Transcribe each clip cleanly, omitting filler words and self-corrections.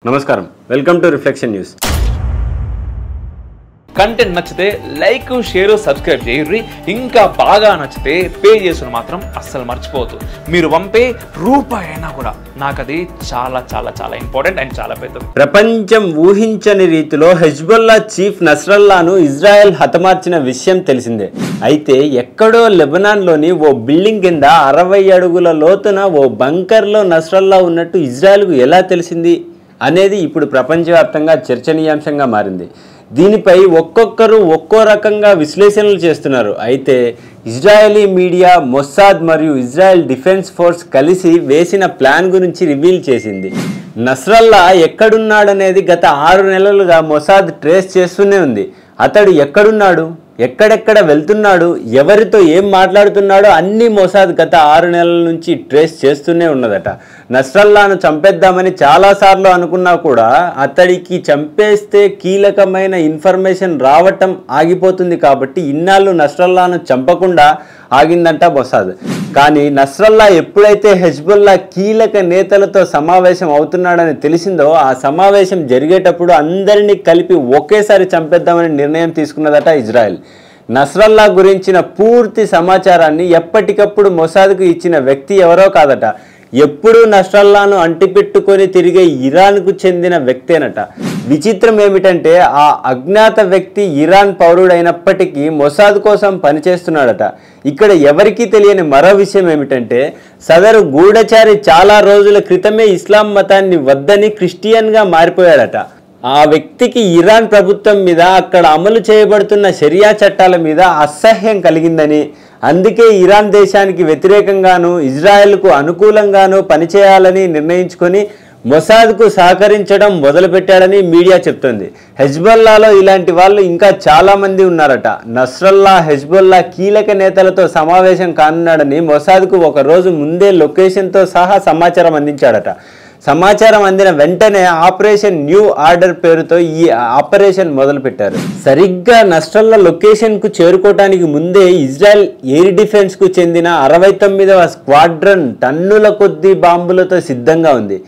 నమస్కారం, welcome to reflection news. Content నచ్చితే like, share, subscribe చేయండి. ఇంకా బాగా నచ్చితే పే చేసుకుని మాత్రం అస్సలు మర్చిపోవద్దు. మీరు పంపే రూపాయి అయినా కూడా నాకు అది చాలా చాలా చాలా ఇంపార్టెంట్ అండ్ చాలా పెద్దది. ప్రపంచం ఊహించని రీతిలో హెజ్బుల్లా చీఫ్ నస్రల్లాను ఇజ్రాయెల్ హతమార్చిన విషయం తెలిసిందే. అయితే ఎక్కడో లెబనాన్లోని ఓ బిల్డింగ్ కింద 60 అడుగుల లోతున ఓ బంకర్లో నస్రల్లా ఉన్నట్టు ఇజ్రాయెల్కు ఎలా తెలిసింది అనేది ఇప్పుడు ప్రపంచవ్యాప్తంగా చర్చనీయాంశంగా మారింది. దీనిపై ఒక్కొక్కరు ఒక్కో రకంగా విశ్లేషణలు చేస్తున్నారు. అయితే ఇజ్రాయెలీ మీడియా, మొస్సాద్ మరియు ఇజ్రాయెల్ డిఫెన్స్ ఫోర్స్ కలిసి వేసిన ప్లాన్ గురించి రివీల్ చేసింది. నస్రల్లా ఎక్కడున్నాడనేది గత 6 నెలలుగా మొసాద్ ట్రేస్ చేస్తూనే ఉంది. అతడు ఎక్కడున్నాడు, ఎక్కడెక్కడ వెళ్తున్నాడు, ఎవరితో ఏం మాట్లాడుతున్నాడో అన్ని మొసాద్ గత 6 నెలల నుంచి ట్రేస్ చేస్తూనే ఉన్నదట. నస్రల్లాను చంపేద్దామని చాలాసార్లు అనుకున్నా కూడా అతడికి చంపేస్తే కీలకమైన ఇన్ఫర్మేషన్ రావటం ఆగిపోతుంది కాబట్టి ఇన్నాళ్ళు నస్రల్లాను చంపకుండా ఆగిందంట మొసాద్. కానీ నస్రల్లా ఎప్పుడైతే హెజ్బుల్లా కీలక నేతలతో సమావేశం అవుతున్నాడని తెలిసిందో ఆ సమావేశం జరిగేటప్పుడు అందరినీ కలిపి ఒకేసారి చంపేద్దామని నిర్ణయం తీసుకున్నదట ఇజ్రాయెల్. నస్రల్లా గురించిన పూర్తి సమాచారాన్ని ఎప్పటికప్పుడు మొసాద్కు ఇచ్చిన వ్యక్తి ఎవరో కాదట, ఎప్పుడూ నస్రల్లాను అంటిపెట్టుకొని తిరిగే ఇరాన్కు చెందిన వ్యక్తేనట. విచిత్రం ఏమిటంటే ఆ అజ్ఞాత వ్యక్తి ఇరాన్ పౌరుడైనప్పటికీ మొసాద్ కోసం పనిచేస్తున్నాడట. ఇక్కడ ఎవరికీ తెలియని మరో విషయం ఏమిటంటే సదరు గూఢచారి చాలా రోజుల క్రితమే ఇస్లాం మతాన్ని వద్దని క్రిస్టియన్గా మారిపోయాడట. ఆ వ్యక్తికి ఇరాన్ ప్రభుత్వం మీద, అక్కడ అమలు చేయబడుతున్న షరియా చట్టాల మీద అసహ్యం కలిగిందని, అందుకే ఇరాన్ దేశానికి వ్యతిరేకంగాను ఇజ్రాయెల్కు అనుకూలంగాను పనిచేయాలని నిర్ణయించుకొని మొసాద్కు సహకరించడం మొదలుపెట్టాడని మీడియా చెప్తోంది. హెజ్బుల్లాలో ఇలాంటి వాళ్ళు ఇంకా చాలామంది ఉన్నారట. నస్రల్లా హెజ్బుల్లా కీలక నేతలతో సమావేశం కానున్నాడని మొసాద్కు ఒక రోజు ముందే లొకేషన్తో సహా సమాచారం అందించాడట. సమాచారం అందిన వెంటనే ఆపరేషన్ న్యూ ఆర్డర్ పేరుతో ఈ ఆపరేషన్ మొదలుపెట్టారు. సరిగ్గా నస్రల్లా లొకేషన్కు చేరుకోవడానికి ముందే ఇజ్రాయెల్ ఎయిర్ డిఫెన్స్కు చెందిన 69వ స్క్వాడ్రన్ టన్నుల కొద్దీ బాంబులతో సిద్ధంగా ఉంది.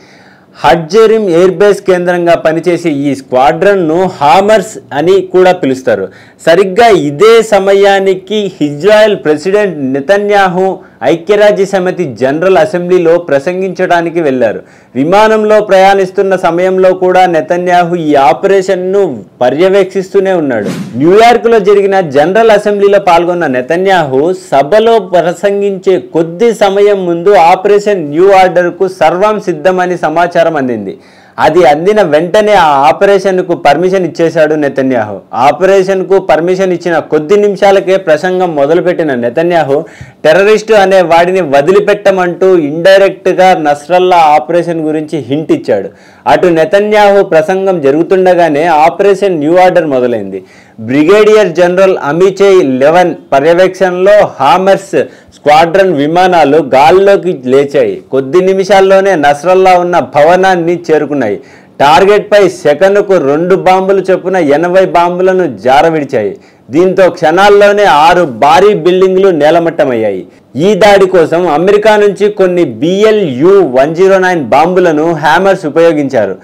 హడ్జెరిమ్ ఎయిర్ బేస్ కేంద్రంగా పనిచేసే ఈ స్క్వాడ్రన్ను హామర్స్ అని కూడా పిలుస్తారు. సరిగ్గా ఇదే సమయానికి ఇజ్రాయెల్ ప్రెసిడెంట్ నెతన్యాహు ఐక్యరాజ్య సమితి జనరల్ అసెంబ్లీలో ప్రసంగించడానికి వెళ్లారు. విమానంలో ప్రయాణిస్తున్న సమయంలో కూడా నెతన్యాహు ఈ ఆపరేషన్ను పర్యవేక్షిస్తూనే ఉన్నాడు. న్యూయార్క్లో జరిగిన జనరల్ అసెంబ్లీలో పాల్గొన్న నెతన్యాహు సభలో ప్రసంగించే కొద్ది సమయం ముందు ఆపరేషన్ న్యూ ఆర్డర్కు సర్వం సిద్ధమని సమాచారం అందింది. అది అందిన వెంటనే ఆ ఆపరేషన్కు పర్మిషన్ ఇచ్చేశాడు నెతన్యాహు. ఆపరేషన్కు పర్మిషన్ ఇచ్చిన కొద్ది నిమిషాలకే ప్రసంగం మొదలుపెట్టిన నెతన్యాహు టెర్రరిస్టు అనే వాడిని వదిలిపెట్టమంటూ ఇండైరెక్ట్గా నస్రల్లా ఆపరేషన్ గురించి హింట్ ఇచ్చాడు. అటు నెతన్యాహు ప్రసంగం జరుగుతుండగానే ఆపరేషన్ న్యూ ఆర్డర్ మొదలైంది. బ్రిగేడియర్ జనరల్ అమిచై లెవెన్ పర్యవేక్షణలో హామర్స్ స్క్వాడ్రన్ విమానాలు గాల్లోకి లేచాయి. కొద్ది నిమిషాల్లోనే నస్రల్లా ఉన్న భవనాన్ని చేరుకున్నాయి. టార్గెట్పై సెకనుకు 2 బాంబులు చొప్పున 80 బాంబులను జారవిడిచాయి. దీంతో క్షణాల్లోనే 6 భారీ బిల్డింగ్లు నేలమట్టమయ్యాయి. ఈ దాడి కోసం అమెరికా నుంచి కొన్ని BLU-109 బాంబులను హ్యామర్స్ ఉపయోగించారు.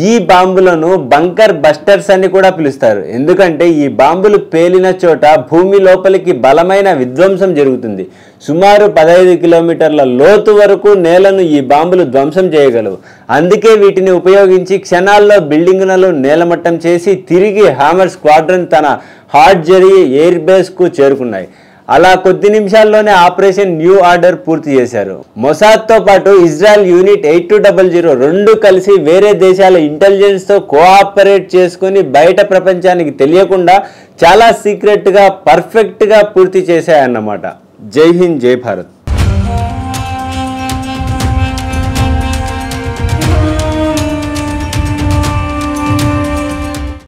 ఈ బాంబులను బంకర్ బస్టర్స్ అని కూడా పిలుస్తారు. ఎందుకంటే ఈ బాంబులు పేలిన చోట భూమి లోపలికి బలమైన విధ్వంసం జరుగుతుంది. సుమారు 15 కిలోమీటర్ల లోతు వరకు నేలను ఈ బాంబులు ధ్వంసం చేయగలవు. అందుకే వీటిని ఉపయోగించి క్షణాల్లో బిల్డింగులను నేలమట్టం చేసి తిరిగి హామర్ స్క్వాడ్రన్ తన హాడ్జెరీ ఎయిర్ బేస్కు చేరుకున్నాయి. అలా కొద్ది నిమిషాల్లోనే ఆపరేషన్ న్యూ ఆర్డర్ పూర్తి చేశారు. మొసాద్తో పాటు ఇజ్రాయెల్ యూనిట్ 8200 రెండు కలిసి వేరే దేశాల ఇంటెలిజెన్స్తో కోఆపరేట్ చేసుకుని బయట ప్రపంచానికి తెలియకుండా చాలా సీక్రెట్గా పర్ఫెక్ట్గా పూర్తి చేశాయన్నమాట. జై హింద్, జై భారత్.